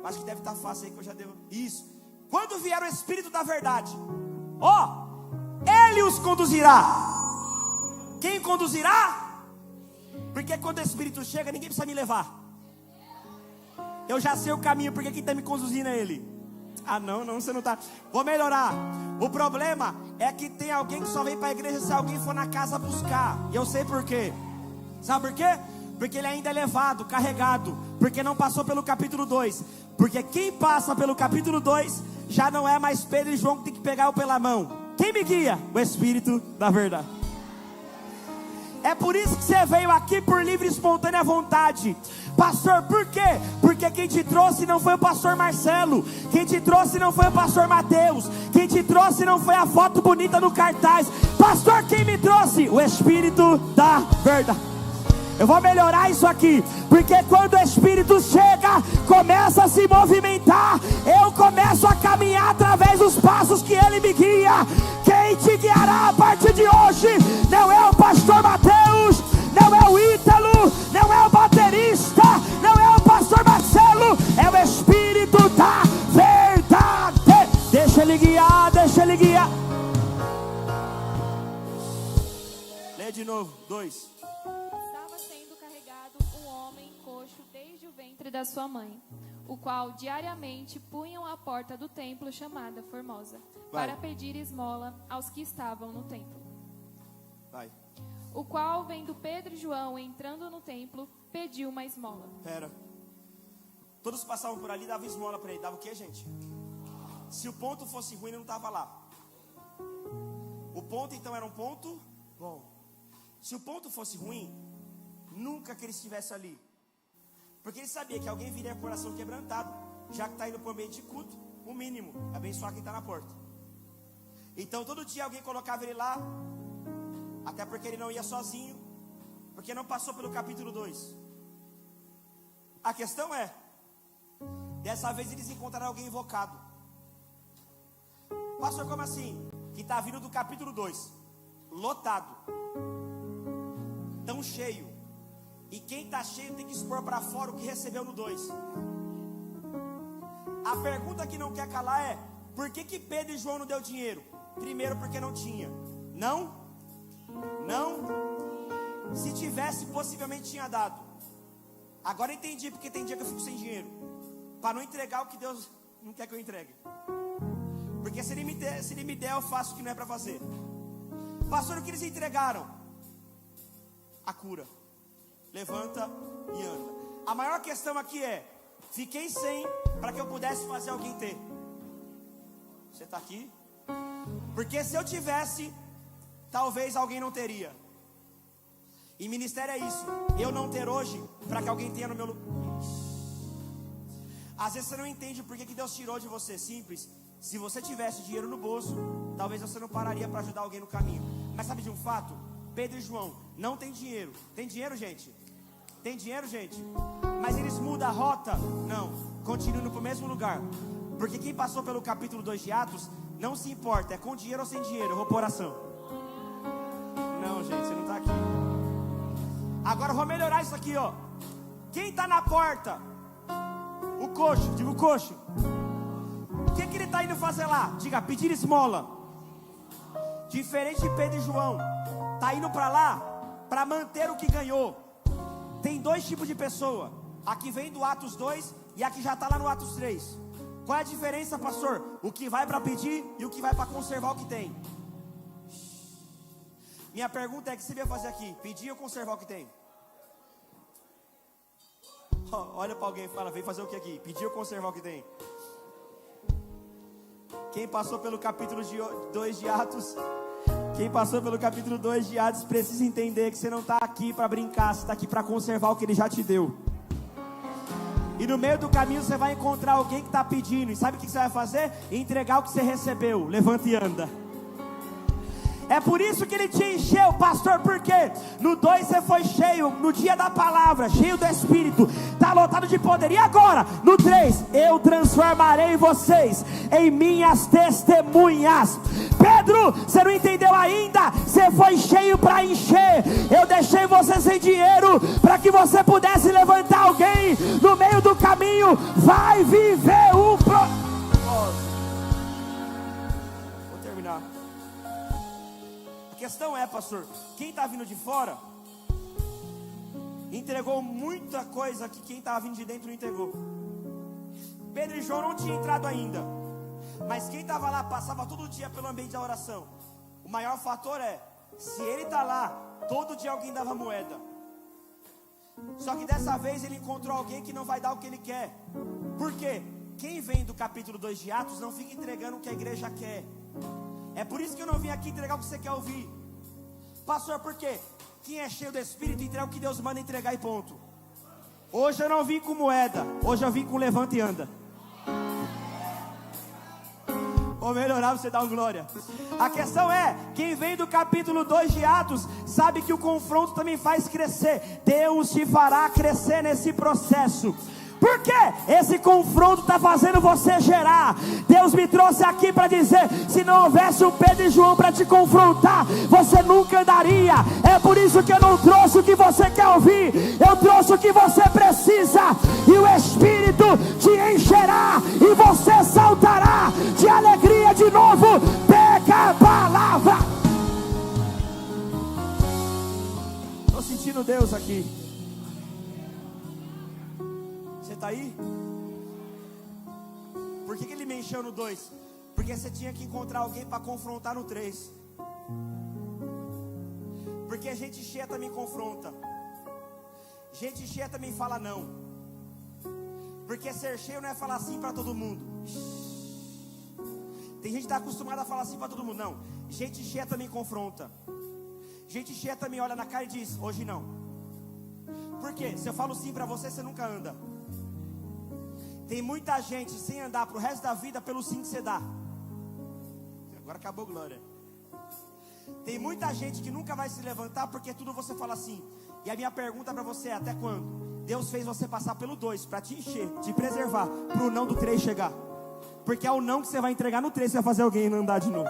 Acho que deve estar fácil aí que eu já deu. Isso. Quando vier o Espírito da verdade, Ele os conduzirá. Quem conduzirá? Porque quando o Espírito chega, ninguém precisa me levar. Eu já sei o caminho, porque quem está me conduzindo é Ele. Não, você não está. Vou melhorar. O problema é que tem alguém que só vem para a igreja se alguém for na casa buscar. E eu sei por quê. Sabe por quê? Porque ele ainda é levado, carregado. Porque não passou pelo capítulo 2. Porque quem passa pelo capítulo 2 já não é mais Pedro e João que tem que pegar eu pela mão. Quem me guia? O Espírito da verdade. É por isso que você veio aqui por livre e espontânea vontade. Pastor, por quê? Porque quem te trouxe não foi o pastor Marcelo. Quem te trouxe não foi o pastor Mateus. Quem te trouxe não foi a foto bonita no cartaz. Pastor, quem me trouxe? O Espírito da verdade. Eu vou melhorar isso aqui, porque quando o Espírito chega, começa a se movimentar, eu começo a caminhar através dos passos que Ele me guia. Quem te guiará a partir de hoje não é o pastor Mateus, não é o Ítalo, não é o baterista, não é o pastor Marcelo, é o Espírito da verdade. Deixa Ele guiar, Lê de novo, 2. Da sua mãe, o qual diariamente punham à porta do templo chamada Formosa, para pedir esmola aos que estavam no templo. Vai. o qual, vendo Pedro e João entrando no templo, pediu uma esmola. Pera. Todos passavam por ali e davam esmola para ele. Dava o quê, gente? Se o ponto fosse ruim, ele não estava lá. O ponto então era um ponto bom. Se o ponto fosse ruim, nunca que ele estivesse ali. Porque ele sabia que alguém viria com o coração quebrantado. Já que está indo para o ambiente de culto, o mínimo, abençoar quem está na porta. Então todo dia alguém colocava ele lá. Até porque ele não ia sozinho, porque não passou pelo capítulo 2. A questão é, dessa vez eles encontraram alguém invocado. Pastor, como assim? Que está vindo do capítulo 2, lotado, tão cheio. E quem está cheio tem que expor para fora o que recebeu no 2. A pergunta que não quer calar é: por que Pedro e João não deu dinheiro? Primeiro, porque não tinha. Não. Se tivesse, possivelmente tinha dado. Agora entendi porque tem dia que eu fico sem dinheiro, para não entregar o que Deus não quer que eu entregue. Porque se ele me der, eu faço o que não é para fazer. Pastor, o que eles entregaram? A cura. Levanta e anda. A maior questão aqui é: fiquei sem para que eu pudesse fazer alguém ter. Você está aqui? Porque se eu tivesse, talvez alguém não teria. E ministério é isso. Eu não ter hoje, para que alguém tenha no meu lugar. Às vezes você não entende por que Deus tirou de você. Simples. Se você tivesse dinheiro no bolso, talvez você não pararia para ajudar alguém no caminho. Mas sabe de um fato? Pedro e João não tem dinheiro. Tem dinheiro, gente? Tem dinheiro, gente? Mas eles mudam a rota? Não. Continuam indo para o mesmo lugar. Porque quem passou pelo capítulo 2 de Atos, não se importa, é com dinheiro ou sem dinheiro. Eu vou pôr oração. Não, gente, você não está aqui. Agora eu vou melhorar isso aqui, ó. Quem está na porta? O coxo, diga o coxo. O que ele está indo fazer lá? Diga, pedir esmola. Diferente de Pedro e João, está indo para lá para manter o que ganhou. Tem dois tipos de pessoa. A que vem do Atos 2 e a que já está lá no Atos 3. Qual é a diferença, pastor? O que vai para pedir e o que vai para conservar o que tem. Minha pergunta é: o que você veio fazer aqui? Pedir ou conservar o que tem? Olha para alguém e fala: vem fazer o que aqui? Pedir ou conservar o que tem? Quem passou pelo capítulo 2 de Atos, precisa entender que você não está aqui para brincar, você está aqui para conservar o que Ele já te deu. E no meio do caminho você vai encontrar alguém que está pedindo. E sabe o que você vai fazer? Entregar o que você recebeu. Levanta e anda. É por isso que Ele te encheu, pastor. Por quê? No 2 você foi cheio, no dia da palavra, cheio do Espírito, está lotado de poder. E agora, no 3, eu transformarei vocês em minhas testemunhas. Pedro, você não entendeu ainda? Você foi cheio para encher. Eu deixei você sem dinheiro para que você pudesse levantar alguém no meio do caminho. Vai viver um Vou terminar. A questão é, pastor, quem está vindo de fora entregou muita coisa que quem estava vindo de dentro não entregou. Pedro e João não tinham entrado ainda, mas quem estava lá passava todo dia pelo ambiente da oração. O maior fator é: se ele está lá, todo dia alguém dava moeda. Só que dessa vez ele encontrou alguém que não vai dar o que ele quer. Por quê? Quem vem do capítulo 2 de Atos não fica entregando o que a igreja quer. É por isso que eu não vim aqui entregar o que você quer ouvir. Pastor, por quê? Quem é cheio do Espírito entrega o que Deus manda entregar e ponto. Hoje eu não vim com moeda, hoje eu vim com levanta e anda. Vou melhorar, você dá um glória. A questão é: quem vem do capítulo 2 de Atos sabe que o confronto também faz crescer. Deus te fará crescer nesse processo. Por quê? Esse confronto está fazendo você gerar. Deus me trouxe aqui para dizer: se não houvesse um Pedro e João para te confrontar, você nunca andaria. É por isso que eu não trouxe o que você quer ouvir, eu trouxe o que você precisa. E o Espírito te encherá e você saltará de alegria de novo. Pega a palavra. Estou sentindo Deus aqui. Você está aí? Por que Ele me encheu no 2? Porque você tinha que encontrar alguém para confrontar no 3. Porque Porque gente cheia também confronta. Gente cheia também fala não. Porque ser cheio não é falar sim para todo mundo. Tem gente que está acostumada a falar sim para todo mundo. Não, gente cheia também confronta. Gente cheia também olha na cara e diz: hoje não. Por quê? Se eu falo sim para você, você nunca anda. Tem muita gente sem andar pro resto da vida pelo sim que você dá. Agora acabou, glória. Tem muita gente que nunca vai se levantar porque tudo você fala sim. E a minha pergunta para você é: até quando? Deus fez você passar pelo 2 para te encher, te preservar, para o não do 3 chegar. Porque é o não que você vai entregar no 3 que vai fazer alguém andar de novo.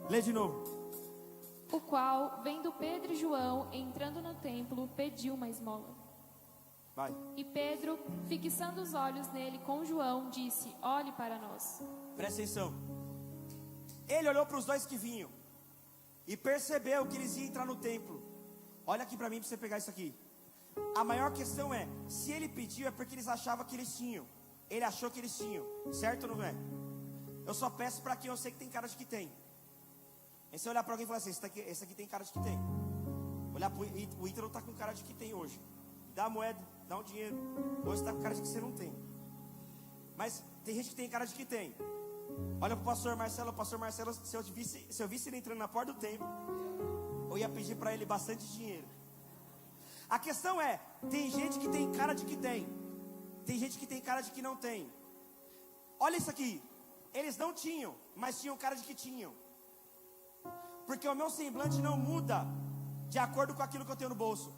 Lê de novo. O qual, vendo Pedro e João entrando no templo, pediu uma esmola. Vai. E Pedro, fixando os olhos nele com João, disse: olhe para nós. Presta atenção. Ele olhou para os 2 que vinham e percebeu que eles iam entrar no templo. Olha aqui para mim, para você pegar isso aqui. A maior questão é: se ele pediu, é porque eles achavam que eles tinham. Ele achou que eles tinham, certo ou não é? Eu só peço para quem eu sei que tem cara de que tem. E se olhar para alguém e falar assim: esse aqui tem cara de que tem. Olhar para o Ítalo, está com cara de que tem hoje. Dá a moeda, dá um dinheiro. Hoje está com cara de que você não tem. Mas tem gente que tem cara de que tem. Olha para o pastor Marcelo. O pastor Marcelo, se eu visse ele entrando na porta do templo, eu ia pedir para ele bastante dinheiro. A questão é: tem gente que tem cara de que tem. Tem gente que tem cara de que não tem. Olha isso aqui. Eles não tinham, mas tinham cara de que tinham. Porque o meu semblante não muda de acordo com aquilo que eu tenho no bolso.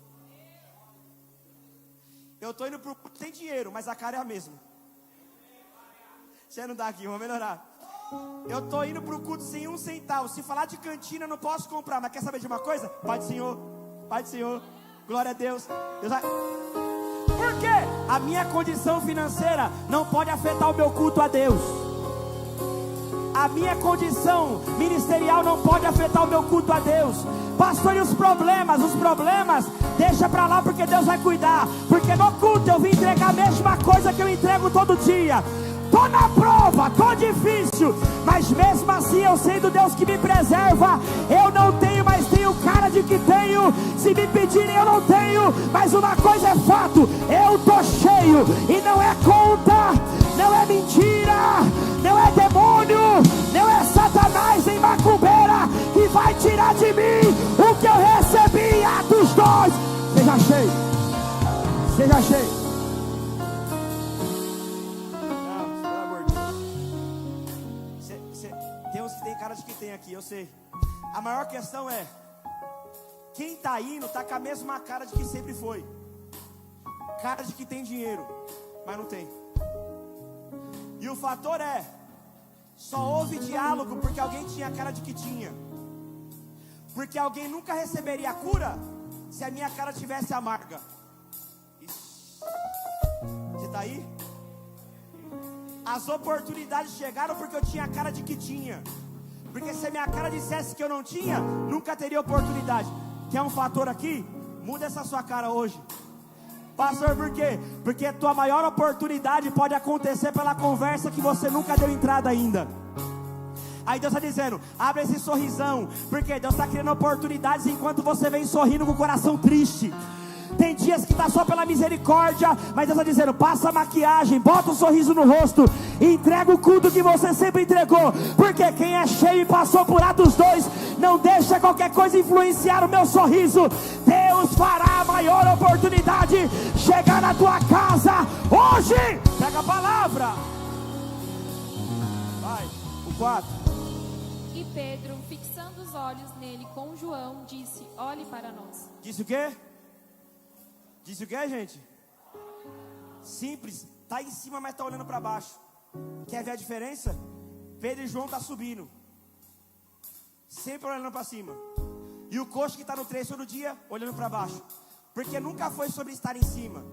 Eu estou indo para o culto sem dinheiro, mas a cara é a mesma. Você não dá aqui, vou melhorar. Eu estou indo para o culto sem 1 centavo. Se falar de cantina, eu não posso comprar. Mas quer saber de uma coisa? Pai do Senhor, Pai do Senhor, glória a Deus. Deus vai... Por quê? A minha condição financeira não pode afetar o meu culto a Deus. A minha condição ministerial não pode afetar o meu culto a Deus. Pastor, e os problemas deixa pra lá, porque Deus vai cuidar. Porque no culto eu vim entregar a mesma coisa que eu entrego todo dia. Tô na prova, tô difícil, mas mesmo assim eu sei do Deus que me preserva. Eu não tenho, mas tenho cara de que tenho. Se me pedirem eu não tenho, mas uma coisa é fato: eu tô cheio. E não é conta, não é mentira, não é demônio, não é Satanás em macumbeira que vai tirar de mim o que eu recebi em Atos 2. Seja cheio, seja cheio. Não, pelo amor de Deus. Tem uns que tem cara de que tem aqui, eu sei. A maior questão é: quem está indo está com a mesma cara de que sempre foi. Cara de que tem dinheiro, mas não tem. E o fator é: só houve diálogo porque alguém tinha cara de que tinha. Porque alguém nunca receberia a cura se a minha cara tivesse amarga. Ixi. Você está aí? As oportunidades chegaram porque eu tinha cara de que tinha. Porque se a minha cara dissesse que eu não tinha, nunca teria oportunidade. Quer um fator aqui? Muda essa sua cara hoje. Pastor, por quê? Porque a tua maior oportunidade pode acontecer pela conversa que você nunca deu entrada ainda. Aí Deus está dizendo: abre esse sorrisão. Porque Deus está criando oportunidades enquanto você vem sorrindo com o coração triste. Tem dias que está só pela misericórdia, mas Deus está dizendo: passa a maquiagem, bota um sorriso no rosto, entrega o culto que você sempre entregou. Porque quem é cheio e passou por Atos 2, não deixa qualquer coisa influenciar o meu sorriso. Deus fará a maior oportunidade chegar na tua casa hoje. Pega a palavra. Vai, o 4. E Pedro, fixando os olhos nele com João, disse: olhe para nós. Disse o quê? Disse o quê, gente? Simples. Está em cima, mas está olhando para baixo. Quer ver a diferença? Pedro e João estão subindo, sempre olhando para cima. E o coxo que está no 3 todo dia, olhando para baixo. Porque nunca foi sobre estar em cima.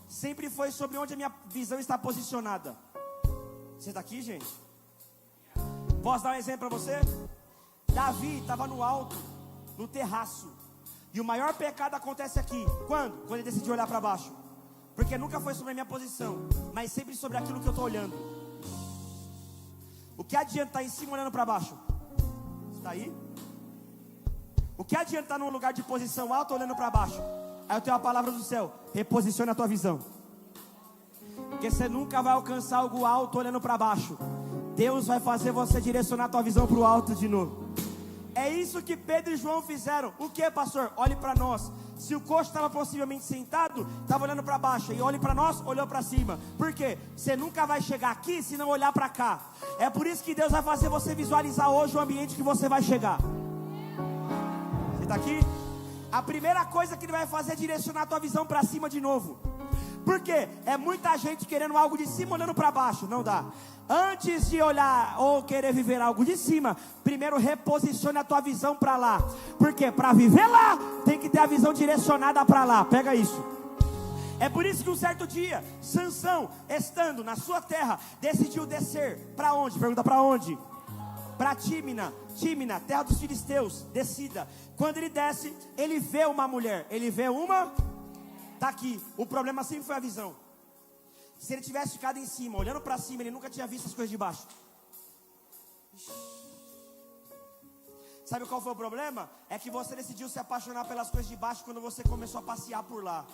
Sempre foi sobre onde a minha visão está posicionada. Você está aqui, gente? Posso dar um exemplo para você? Davi estava no alto, no terraço. E o maior pecado acontece aqui. Quando? Quando ele decidiu olhar para baixo. Porque nunca foi sobre a minha posição, mas sempre sobre aquilo que eu estou olhando. O que adianta estar em cima olhando para baixo? Está aí? O que adianta estar num lugar de posição alta olhando para baixo? Aí eu tenho a palavra do céu: reposicione a tua visão. Porque você nunca vai alcançar algo alto olhando para baixo. Deus vai fazer você direcionar a tua visão para o alto de novo. É isso que Pedro e João fizeram. O que, pastor? Olhe para nós. Se o coxo estava possivelmente sentado, estava olhando para baixo. E olhe para nós, olhou para cima. Por quê? Você nunca vai chegar aqui se não olhar para cá. É por isso que Deus vai fazer você visualizar hoje o ambiente que você vai chegar. Você está aqui? A primeira coisa que Ele vai fazer é direcionar a tua visão para cima de novo. Por quê? É muita gente querendo algo de cima olhando para baixo. Não dá. Antes de olhar ou querer viver algo de cima, primeiro reposicione a tua visão para lá. Porque para viver lá, tem que ter a visão direcionada para lá. Pega isso. É por isso que um certo dia, Sansão, estando na sua terra, decidiu descer. Para onde? Pergunta para onde? Para Tímina, terra dos filisteus. Descida. Quando ele desce, ele vê uma mulher. Ele vê uma... Está aqui. O problema sempre foi a visão. Se ele tivesse ficado em cima, olhando para cima, ele nunca tinha visto as coisas de baixo. Sabe qual foi o problema? É que você decidiu se apaixonar pelas coisas de baixo quando você começou a passear por lá.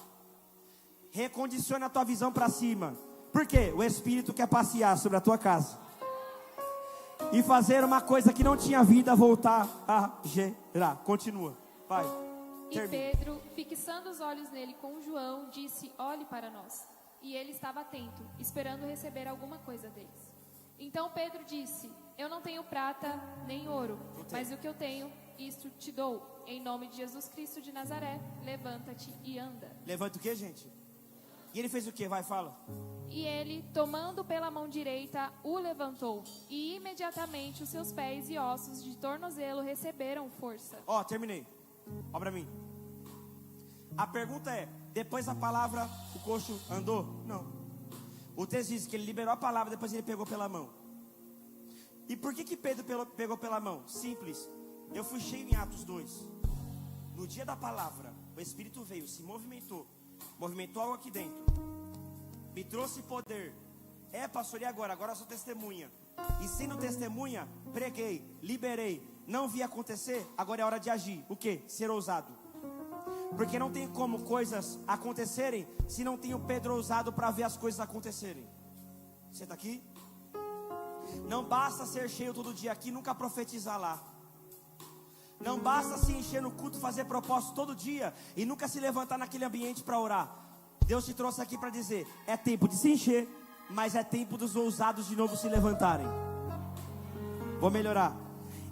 Recondicione a tua visão para cima. Por quê? O Espírito quer passear sobre a tua casa e fazer uma coisa que não tinha vida voltar a gerar. Continua, vai. E Pedro, fixando os olhos nele com João, disse: olhe para nós. E ele estava atento, esperando receber alguma coisa deles. Então Pedro disse: eu não tenho prata nem ouro, mas o que eu tenho, isto te dou. Em nome de Jesus Cristo de Nazaré, levanta-te e anda. Levanta o que, gente? E ele fez o que? Vai, fala. E ele, tomando pela mão direita, o levantou. E imediatamente os seus pés e ossos de tornozelo receberam força. Ó, terminei. Ó pra mim. A pergunta é: depois da palavra o coxo andou? Não. O texto diz que ele liberou a palavra, depois ele pegou pela mão. E por que Pedro pegou pela mão? Simples. Eu fui cheio em Atos 2. No dia da palavra, o Espírito veio, se movimentou algo aqui dentro, me trouxe poder. Pastor, e agora? Agora eu sou testemunha. E sendo testemunha, preguei, liberei, não vi acontecer. Agora é hora de agir. O que? Ser ousado. Porque não tem como coisas acontecerem se não tem o Pedro ousado para ver as coisas acontecerem. Você está aqui? Não basta ser cheio todo dia aqui, nunca profetizar lá. Não basta se encher no culto, fazer propósito todo dia e nunca se levantar naquele ambiente para orar. Deus te trouxe aqui para dizer: é tempo de se encher, mas é tempo dos ousados de novo se levantarem. Vou melhorar.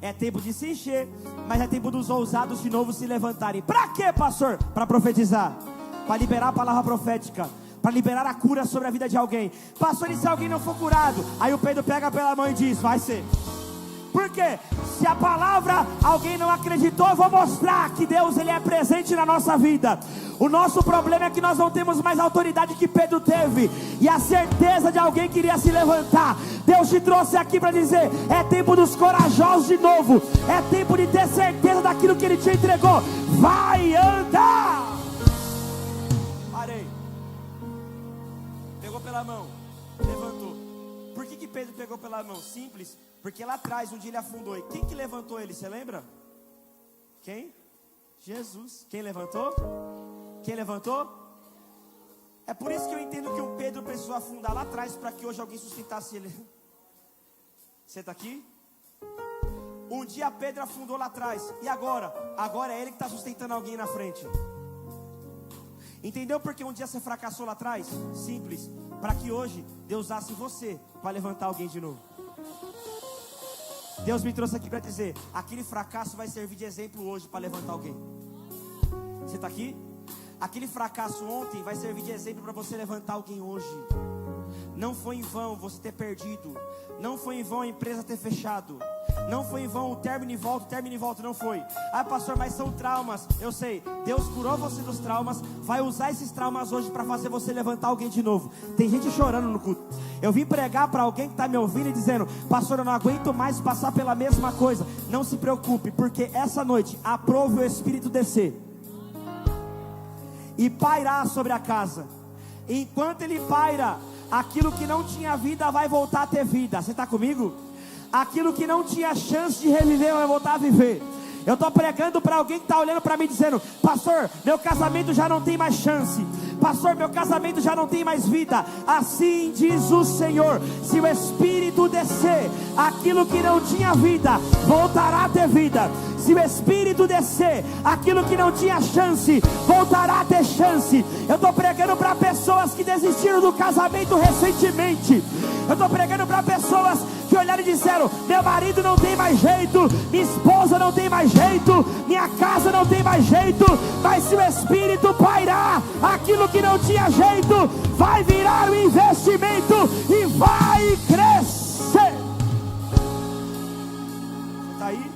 É tempo de se encher, mas é tempo dos ousados de novo se levantarem. Para quê, pastor? Para profetizar, para liberar a palavra profética, para liberar a cura sobre a vida de alguém. Pastor, e se alguém não for curado? Aí o Pedro pega pela mão e diz: vai ser. Por quê? Se a palavra alguém não acreditou, eu vou mostrar que Deus, Ele é presente na nossa vida. O nosso problema é que nós não temos mais autoridade que Pedro teve, e a certeza de alguém que iria se levantar. Deus te trouxe aqui para dizer: é tempo dos corajosos de novo. É tempo de ter certeza daquilo que Ele te entregou. Vai andar. Parei. Pegou pela mão, levantou. Por que Pedro pegou pela mão? Simples. Porque lá atrás, um dia ele afundou. E quem que levantou ele? Você lembra? Quem? Jesus. Quem levantou? Quem levantou? É por isso que eu entendo que o Pedro precisou afundar lá atrás para que hoje alguém sustentasse ele. Você está aqui? Um dia Pedro afundou lá atrás. E agora? Agora é ele que está sustentando alguém na frente. Entendeu por que um dia você fracassou lá atrás? Simples. Para que hoje Deus usasse você para levantar alguém de novo. Deus me trouxe aqui para dizer: aquele fracasso vai servir de exemplo hoje para levantar alguém. Você está aqui? Aquele fracasso ontem vai servir de exemplo para você levantar alguém hoje. Não foi em vão você ter perdido. Não foi em vão a empresa ter fechado. Não foi em vão o término e volta, não foi. Ah, pastor, mas são traumas. Eu sei, Deus curou você dos traumas. Vai usar esses traumas hoje para fazer você levantar alguém de novo. Tem gente chorando no culto. Eu vim pregar para alguém que está me ouvindo e dizendo: pastor, eu não aguento mais passar pela mesma coisa. Não se preocupe, porque essa noite aprove o Espírito descer e pairar sobre a casa. Enquanto ele paira, aquilo que não tinha vida vai voltar a ter vida. Você está comigo? Aquilo que não tinha chance de reviver vai voltar a viver. Eu estou pregando para alguém que está olhando para mim dizendo: pastor, meu casamento já não tem mais chance. Pastor, meu casamento já não tem mais vida. Assim diz o Senhor: se o Espírito descer, aquilo que não tinha vida voltará a ter vida. Se o Espírito descer, aquilo que não tinha chance voltará a ter chance. Eu estou pregando para pessoas que desistiram do casamento recentemente. Eu estou pregando para pessoas que olharam e disseram: meu marido não tem mais jeito, minha esposa não tem mais jeito, minha casa não tem mais jeito. Mas se o Espírito pairar, aquilo que não tinha jeito vai virar um investimento e vai crescer. Está aí?